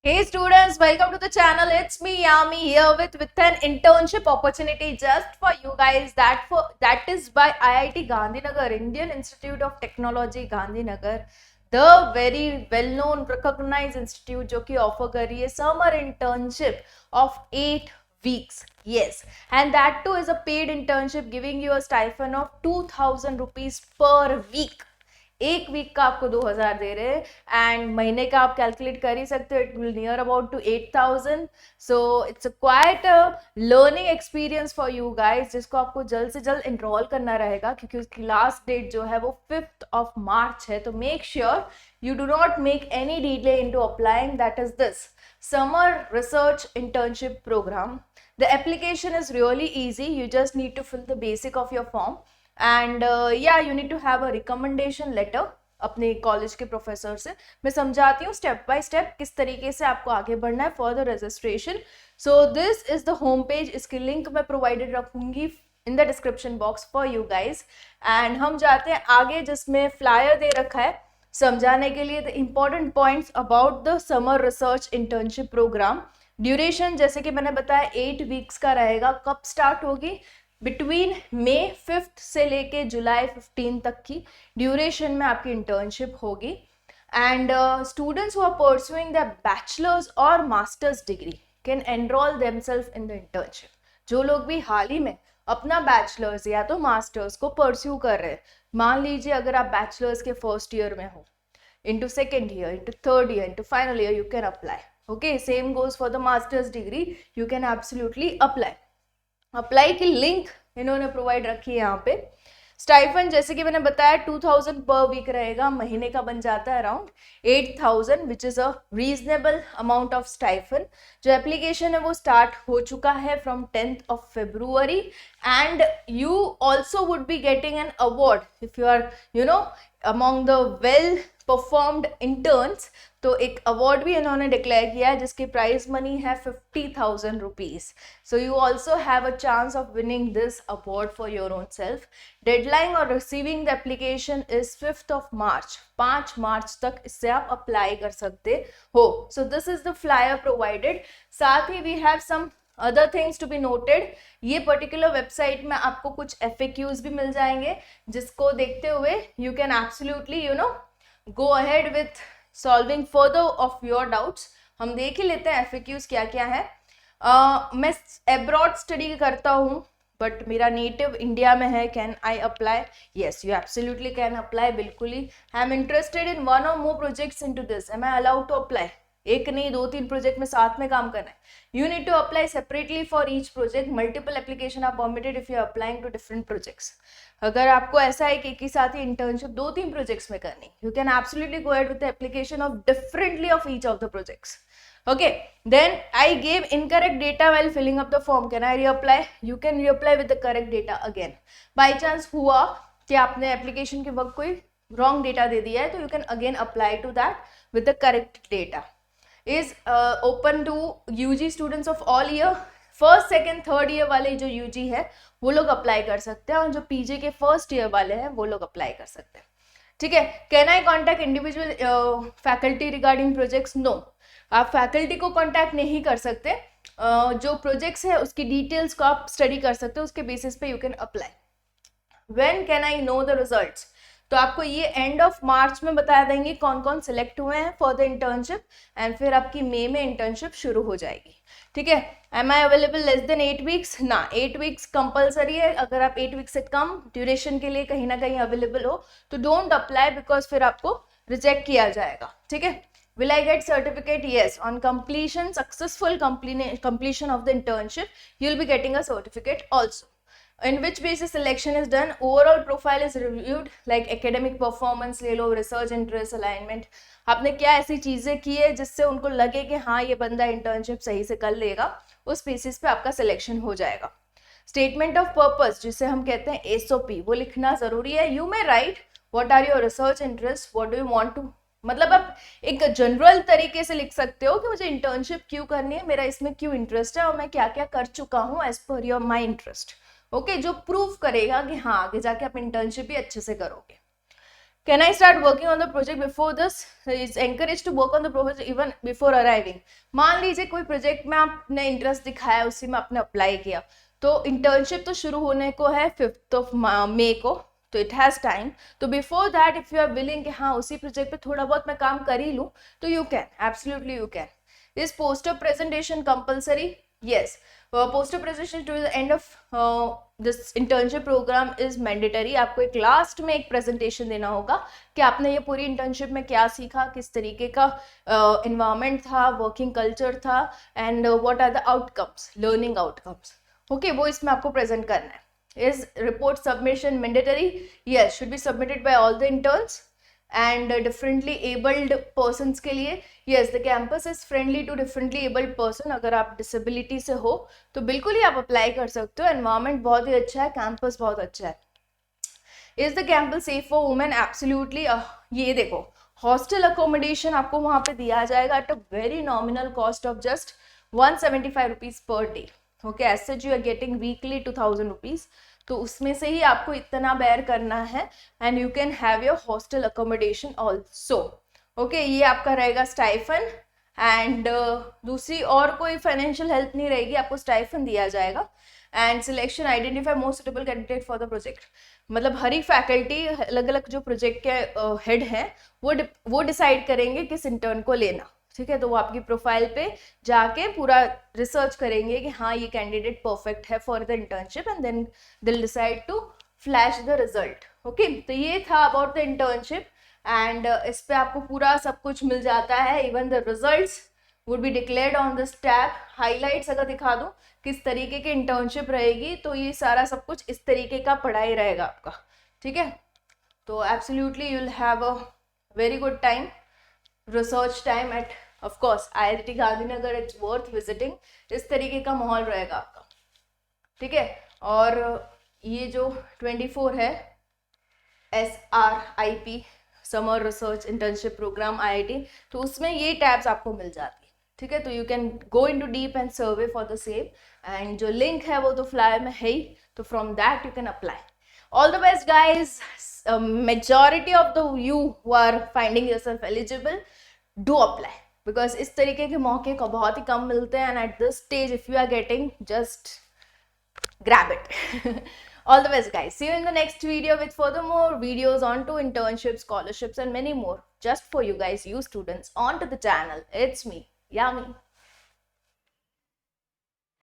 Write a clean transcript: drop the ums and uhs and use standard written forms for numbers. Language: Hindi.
Hey students, welcome to the channel. It's me Yami here with an internship opportunity just for you guys. That is by IIT Gandhinagar, Indian Institute of Technology Gandhinagar, the very well-known, recognized institute जो कि offer कर रही है summer internship of 8 weeks. Yes, and that too is a paid internship giving you a stipend of 2,000 rupees per week. एक वीक का आपको 2,000 दे रहे हैं एंड महीने का आप कैलकुलेट कर ही सकते हो. It will near about to 8,000. So it's quite learning experience for you guys, जिसको आपको जल्द से जल्द इनरोल करना रहेगा क्योंकि उसकी लास्ट डेट जो है वो 5th of March है. तो make sure you do not make any delay into applying. That is this summer research internship program. The application is really easy. You just need to fill the basic of your form and yeah, you need to have a recommendation letter अपने कॉलेज के प्रोफेसर से. मैं समझाती हूँ स्टेप बाय स्टेप किस तरीके से आपको आगे बढ़ना है for the registration. So this is the home page. इसकी लिंक मैं प्रोवाइडेड रखूंगी in the description box for you guys. And हम जाते हैं आगे, जिसमें फ्लायर दे रखा है समझाने के लिए the important points about the summer research internship program. Duration जैसे कि मैंने बताया 8 वीक्स का रहेगा. कब स्टार्ट होगी? बिटवीन May 5th से लेके July 15 तक की ड्यूरेशन में आपकी इंटर्नशिप होगी. And students who are pursuing the bachelor's और master's degree can enroll themselves in the internship. जो लोग भी हाल ही में अपना बैचलर्स या तो मास्टर्स को परस्यू कर रहे हैं, मान लीजिए अगर आप बैचलर्स के फर्स्ट ईयर में हो, into second year, into third year, into final year, you can apply. Okay, same goes for the master's degree. You can absolutely apply. Apply की लिंक इन्होंने प्रोवाइड रखी है यहाँ पे. स्टाइफन जैसे कि मैंने बताया 2,000 पर वीक रहेगा. महीने का बन जाता है around 8,000 which is a reasonable amount of stipend. जो एप्लीकेशन है वो स्टार्ट हो चुका है from 10th of February and you also would be getting an award if you are among the well performed interns. तो एक अवार्ड भी इन्होंने डिक्लेयर किया है जिसकी प्राइज मनी है 50,000 rupees. So you also have a chance of winning this award for your own self. Deadline और receiving the application is 5th of March. 5 March तक इससे आप अप्लाई कर सकते हो. So this is the flyer provided. साथ ही we have some other things to be noted. ये पर्टिकुलर वेबसाइट में आपको कुछ FAQs भी मिल जाएंगे जिसको देखते हुए you can absolutely go ahead with solving further of your doubts. हम देख ही लेते हैं FAQs क्या क्या है. मैं एब्रॉड स्टडी करता हूँ बट मेरा नेटिव इंडिया में है. Can I apply? Yes, you absolutely can apply. बिल्कुल ही. I am interested in one or more projects into this. Am I allowed to apply? एक नहीं 2-3 प्रोजेक्ट में साथ में काम करना है. You need to apply separately for each project. Multiple application are permitted if you are applying to different projects. अगर आपको ऐसा है कि एक ही साथ ही इंटर्नशिप 2-3 प्रोजेक्ट्स में करनी, you can absolutely go ahead with the application of differently of each of the projects. Okay, then I gave incorrect data while filling up the form. Can I reapply? You can reapply with the correct data again. By chance हुआ कि आपने एप्लीकेशन के वक्त कोई wrong data दे दिया है तो you can again apply to that with the correct data. Is open to UG students of all year. First second third year वाले जो UG है वो लोग अप्लाई कर सकते हैं और जो PG के फर्स्ट ईयर वाले हैं वो लोग अप्लाई कर सकते हैं. ठीक है. Can I contact individual faculty regarding projects? No, आप फैकल्टी को कांटेक्ट नहीं कर सकते. जो प्रोजेक्ट्स है उसकी डिटेल्स को आप स्टडी कर सकते हो, उसके बेसिस पे you can apply. When can I know the results? तो आपको ये एंड ऑफ मार्च में बता देंगे कौन कौन सिलेक्ट हुए हैं फॉर द इंटर्नशिप एंड फिर आपकी मई में इंटर्नशिप शुरू हो जाएगी. ठीक है. Am I available less than 8 weeks? ना, 8 वीक्स कंपलसरी है. अगर आप 8 वीक्स से कम ड्यूरेशन के लिए कहीं ना कहीं अवेलेबल हो तो डोंट अप्लाई बिकॉज फिर आपको रिजेक्ट किया जाएगा. ठीक है. Will I get certificate? Yes. On completion, successful completion of the internship, you'll be getting a certificate also. In which basis selection is done? Overall profile is reviewed like academic performance ले लो, research interest, alignment. आपने क्या ऐसी चीजें की है जिससे उनको लगे कि हाँ ये बंदा इंटर्नशिप सही से कर लेगा, उस बेसिस पे आपका सिलेक्शन हो जाएगा. स्टेटमेंट ऑफ पर्पस जिसे हम कहते हैं SOP, वो लिखना जरूरी है. You may write what are your research interest, what do you want to, मतलब आप एक जनरल तरीके से लिख सकते हो कि मुझे इंटर्नशिप क्यों करनी है, मेरा इसमें क्यों इंटरेस्ट है और मैं क्या क्या कर चुका हूँ as per your my interest. Okay, जो प्रूव करेगा कि हाँ आगे जाके आप इंटर्नशिप भी अच्छे से करोगे. Can I start working on the project before this? Is encouraged to work on the project even before arriving. मान लीजिए कोई प्रोजेक्ट में आपने इंटरेस्ट दिखाया, उसी में आपने अप्लाई किया, तो इंटर्नशिप तो शुरू होने को है 5th May को, तो इट हैज़ टाइम. तो before that if you are willing कि हाँ उसी प्रोजेक्ट पे थोड़ा बहुत मैं काम कर ही लूँ, तो you can, absolutely you can. Is poster presentation compulsory? Yes. Poster presentation to the end of this internship program is mandatory. आपको एक लास्ट में एक प्रेजेंटेशन देना होगा कि आपने ये पूरी इंटर्नशिप में क्या सीखा, किस तरीके का इन्वायरमेंट था, वर्किंग कल्चर था, and what are the outcomes, learning outcomes. Okay, वो इसमें आपको प्रेजेंट करना है. Is report submission mandatory? Yes, should be submitted by all the interns and differently abled persons के लिए. Yes, the campus is friendly to differently abled person. अगर आप disability से हो तो बिल्कुल ही आप अप्लाई कर सकते हो. एनवायरमेंट बहुत ही अच्छा है, कैंपस बहुत अच्छा है. Is the campus safe for women? Absolutely. ये देखो, हॉस्टल अकोमोडेशन आपको वहाँ पे दिया जाएगा at a very nominal cost of just 175 rupees per day. Okay, as such you are getting weekly 2000 rupees. तो उसमें से ही आपको इतना बेयर करना है and you can have your hostel accommodation also. Okay, ये आपका रहेगा स्टाइफन एंड दूसरी और कोई फाइनेंशियल हेल्प नहीं रहेगी, आपको स्टाइफन दिया जाएगा. And selection, identify most suitable candidate for the project. मतलब हर एक फैकल्टी, अलग अलग जो प्रोजेक्ट के हेड हैं वो डिसाइड करेंगे किस इंटर्न को लेना. ठीक है, तो वो आपकी प्रोफाइल पे जाके पूरा रिसर्च करेंगे कि हाँ ये कैंडिडेट परफेक्ट है for the internship and then दिल decide to flash the result. Okay, तो ये था अबाउट द इंटर्नशिप एंड इस पे आपको पूरा सब कुछ मिल जाता है. Even the results would be declared on this tab. Highlights अगर दिखा दूँ किस तरीके की इंटर्नशिप रहेगी, तो ये सारा सब कुछ इस तरीके का पढ़ाई रहेगा आपका. ठीक है, तो absolutely you will have a very good time, research time at of course IIT Gandhinagar. It's worth visiting. इस तरीके का माहौल रहेगा आपका. ठीक है, और ये जो 24 है SRIP summer research internship program IIT, तो उसमें ये टैब्स आपको मिल जाती है. ठीक है, तो you can go into deep and survey for the same. And जो लिंक है वो तो फ्लायर में है ही, तो from that you can apply. All the best guys. Majority of the you who are finding yourself eligible, do apply because इस तरीके के मौके को बहुत ही कम मिलते हैं. And at this stage if you are getting, just grab it. All the best guys. See you in the next video with further more videos onto internships, scholarships and many more just for you guys, you students, onto the channel. It's me, Yami.